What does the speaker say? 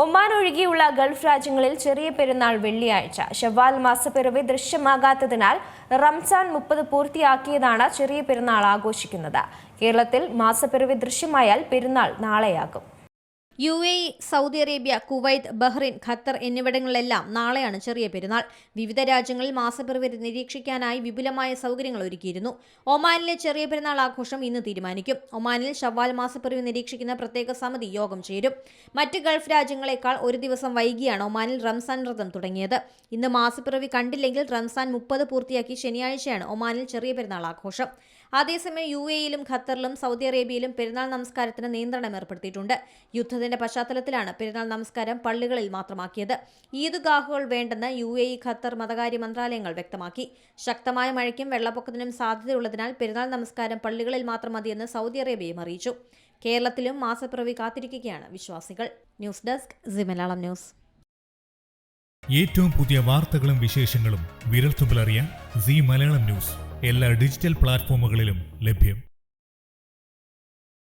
Oman ഒഴികെയുള്ള Gulf രാജ്യങ്ങളിൽ ചെറിയ പെരുന്നാൾ വെള്ളിയാഴ്ച. ശവ്വാൽ മാസപ്പിറവി ദൃശ്യമാകാത്തതിനാൽ റംസാൻ 30 പൂർത്തിയാക്കിയതാണ് ചെറിയ പെരുന്നാൾ ആഘോഷിക്കുന്നത്. കേരളത്തിൽ മാസപ്പിറവി ദൃശ്യമായാൽ പെരുന്നാൾ നാളെയാകും. UAE, Saudi Arabia, Kuwait, Bahrain, Qatar എന്നിവിടങ്ങളിലെല്ലാം നാളെയാണ് ചെറിയ പെരുന്നാൾ. വിവിധ രാജ്യങ്ങളിൽ മാസപ്പിറവി നിരീക്ഷിക്കാനായി വിപുലമായ സൗകര്യങ്ങൾ ഒരുക്കിയിരുന്നു. ഒമാനിലെ ചെറിയ പെരുന്നാൾ ആഘോഷം ഇന്ന് തീരുമാനിക്കും. ഒമാനിൽ ശവ്വാൽ മാസപ്പിറവി നിരീക്ഷിക്കുന്ന പ്രത്യേക സമിതി യോഗം ചേരും. മറ്റ് ഗൾഫ് രാജ്യങ്ങളെക്കാൾ ഒരു ദിവസം വൈകിയാണ് ഒമാനിൽ റംസാൻ വ്രതം തുടങ്ങിയത്. ഇന്ന് മാസപ്പിറവി കണ്ടില്ലെങ്കിൽ റംസാൻ 30 പൂർത്തിയാക്കി ശനിയാഴ്ചയാണ് ഒമാനിൽ ചെറിയ പെരുന്നാൾ ആഘോഷം. അതേസമയം UAEയിലും ഖത്തറിലും സൗദി അറേബ്യയിലും പെരുന്നാൾ നമസ്കാരത്തിന് നിയന്ത്രണം ഏർപ്പെടുത്തിയിട്ടുണ്ട്. യുദ്ധത്തിന്റെ പശ്ചാത്തലത്തിലാണ് പെരുന്നാൾ നമസ്കാരം പള്ളികളിൽ മാത്രമാക്കിയത്. ഈദ്ഗാഹുകൾ വേണ്ടെന്ന് UAE, ഖത്തർ മതകാര്യ മന്ത്രാലയങ്ങൾ വ്യക്തമാക്കി. ശക്തമായ മഴയ്ക്കും വെള്ളപ്പൊക്കത്തിനും സാധ്യതയുള്ളതിനാൽ പെരുന്നാൾ നമസ്കാരം പള്ളികളിൽ മാത്രം മതിയെന്ന് സൗദി അറേബ്യയും അറിയിച്ചു. കേരളത്തിലും മാസപ്പിറവി കാത്തിരിക്കുകയാണ് വിശ്വാസികൾ. News desk C Malayalam news. ഏറ്റവും പുതിയ വാർത്തകളും വിശേഷങ്ങളും വിരൽത്തുമ്പിലറിയാൻ സി മലയാളം ന്യൂസ് എല്ലാ ഡിജിറ്റൽ പ്ലാറ്റ്ഫോമുകളിലും ലഭ്യം.